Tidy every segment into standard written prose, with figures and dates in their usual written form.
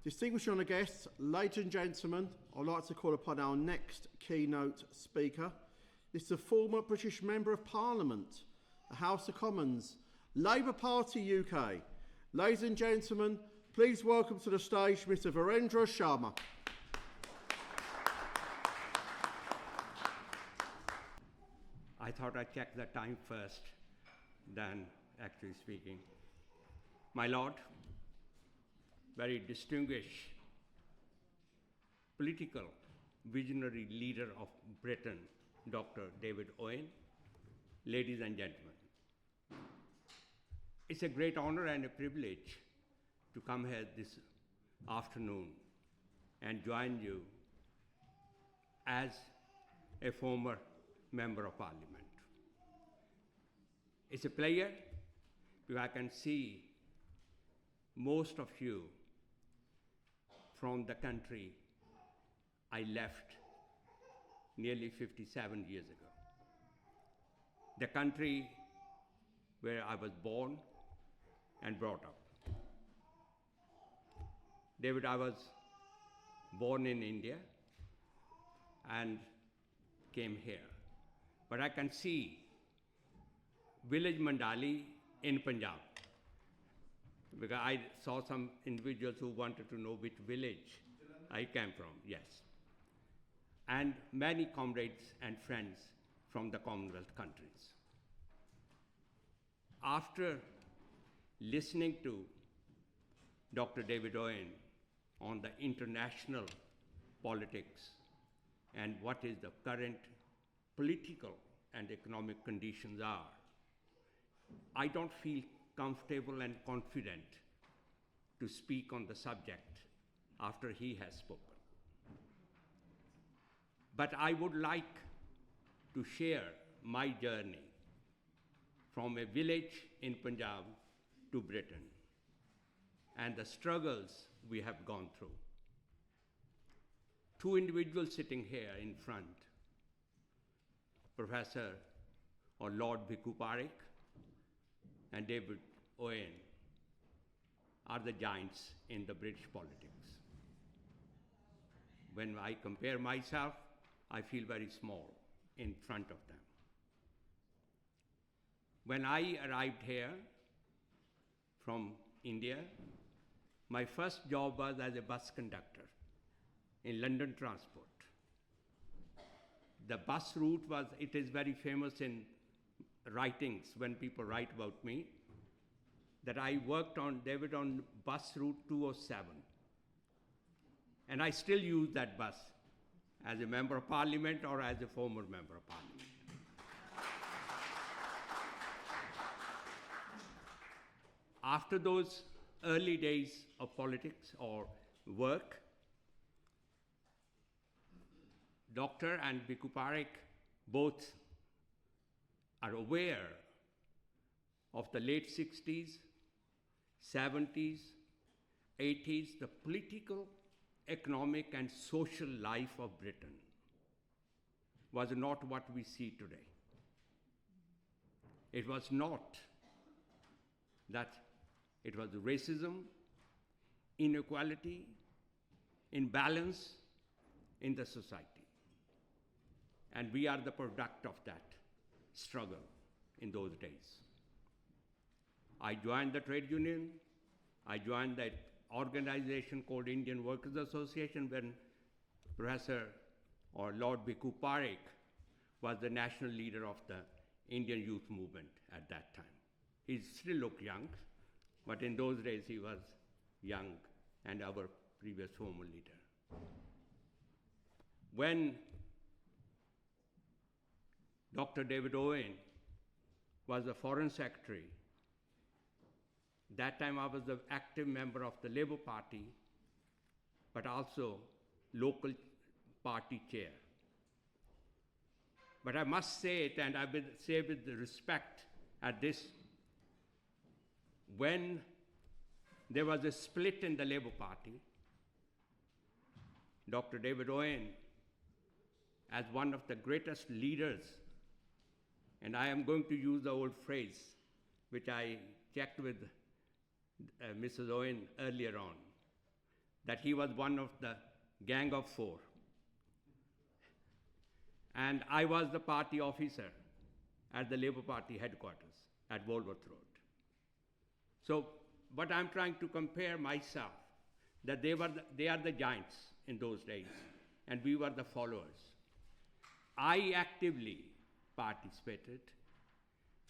Distinguished honour guests, ladies and gentlemen, I'd like to call upon our next keynote speaker. This is a former British Member of Parliament, the House of Commons, Labour Party UK. Ladies and gentlemen, please welcome to the stage Mr. Virendra Sharma. I thought I'd check the time first than actually speaking. My Lord, very distinguished political visionary leader of Britain, Dr. David Owen, ladies and gentlemen. It's a great honor and a privilege to come here this afternoon and join you as a former Member of Parliament. It's a pleasure because I can see most of you from the country I left nearly 57 years ago. The country where I was born and brought up. David, I was born in India and came here. But I can see village Mandali in Punjab, because I saw some individuals who wanted to know which village I came from, yes. And many comrades and friends from the Commonwealth countries. After listening to Dr. David Owen on the international politics and what is the current political and economic conditions are, I don't feel comfortable and confident to speak on the subject after he has spoken. But I would like to share my journey from a village in Punjab to Britain and the struggles we have gone through. Two individuals sitting here in front, Professor or Lord Bhikkhu Parekh and David Owen, are the giants in the British politics. When I compare myself, I feel very small in front of them. When I arrived here from India, my first job was as a bus conductor in London Transport. The bus route was, it is very famous in writings when people write about me, that I worked on, David, on bus route 207. And I still use that bus as a Member of Parliament or as a former Member of Parliament. After those early days of politics or work, Dr. and Bhikkhu Parekh both are aware of the late 60s, 70s, 80s, the political, economic, and social life of Britain was not what we see today. It was not that it was racism, inequality, imbalance in the society. And we are the product of that struggle in those days. I joined the trade union. I joined that organization called Indian Workers Association when Professor or Lord Bhikkhu Parekh was the national leader of the Indian youth movement at that time. He still looked young, but in those days he was young and our previous former leader. When Dr. David Owen was the Foreign Secretary, that time I was the active member of the Labour Party, but also local party chair. But I must say it, and I will say with respect at this, when there was a split in the Labour Party, Dr. David Owen, as one of the greatest leaders, and I am going to use the old phrase, which I checked with Mrs. Owen earlier on, that he was one of the gang of four. And I was the party officer at the Labour Party headquarters at Walworth Road. So, what I'm trying to compare myself, that they are the giants in those days, and we were the followers. I actively participated,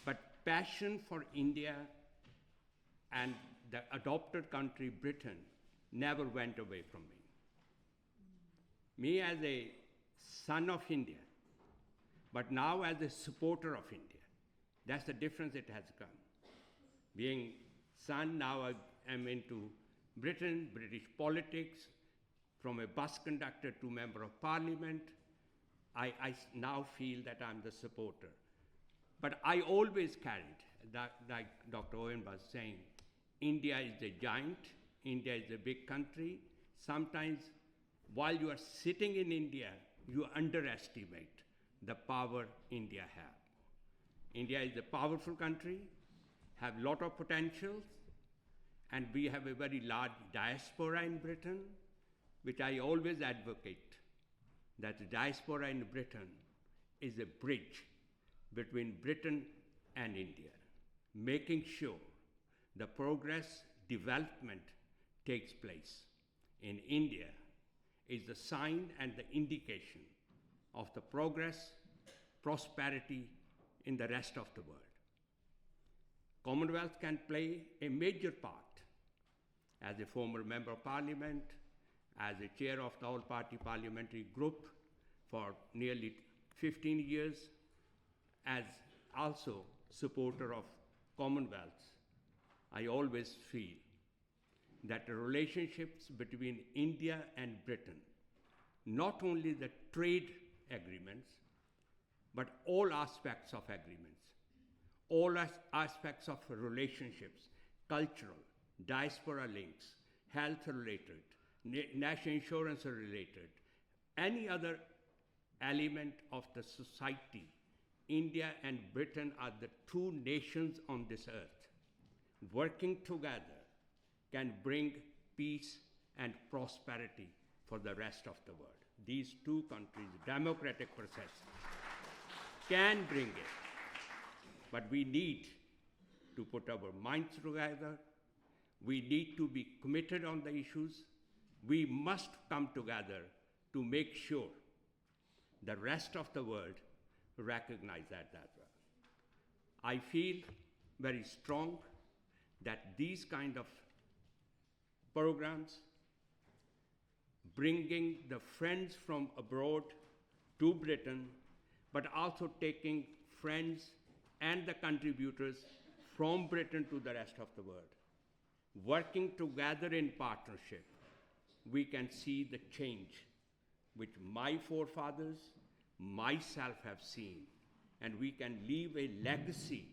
but passion for India and the adopted country, Britain, never went away from me. Me as a son of India, but now as a supporter of India. That's the difference it has come. Being son, now I am into Britain, British politics, from a bus conductor to member of parliament. I now feel that I'm the supporter. But I always carried, like Dr. Owen was saying, India is a giant, India is a big country. Sometimes while you are sitting in India, you underestimate the power India has. India is a powerful country, have a lot of potentials, and we have a very large diaspora in Britain, which I always advocate, that the diaspora in Britain is a bridge between Britain and India, making sure the progress, development takes place in India is the sign and the indication of the progress, prosperity in the rest of the world. Commonwealth can play a major part as a former member of parliament, as a chair of the all-party parliamentary group for nearly 15 years, as also supporter of Commonwealth. I always feel that the relationships between India and Britain, not only the trade agreements, but all aspects of agreements, all aspects of relationships, cultural, diaspora links, health-related, national insurance-related, any other element of the society, India and Britain are the two nations on this earth. Working together can bring peace and prosperity for the rest of the world. These two countries, democratic process, can bring it. But we need to put our minds together. We need to be committed on the issues. We must come together to make sure the rest of the world recognize that as well. I feel very strong that these kind of programs, bringing the friends from abroad to Britain, but also taking friends and the contributors from Britain to the rest of the world, working together in partnership, we can see the change which my forefathers, myself have seen, and we can leave a legacy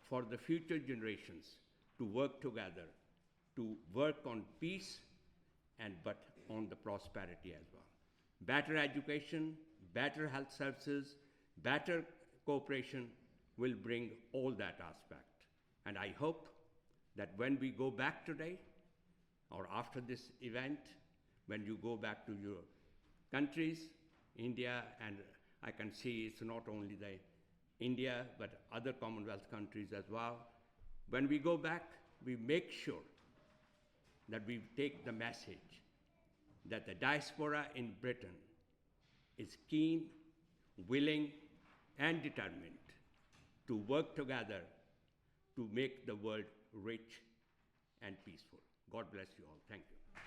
for the future generations to work together, to work on peace but on the prosperity as well. Better education, better health services, better cooperation will bring all that aspect. And I hope that when we go back today, or after this event, when you go back to your countries, India, and I can see it's not only the India, but other Commonwealth countries as well. When we go back, we make sure that we take the message that the diaspora in Britain is keen, willing, and determined to work together to make the world rich and peaceful. God bless you all. Thank you.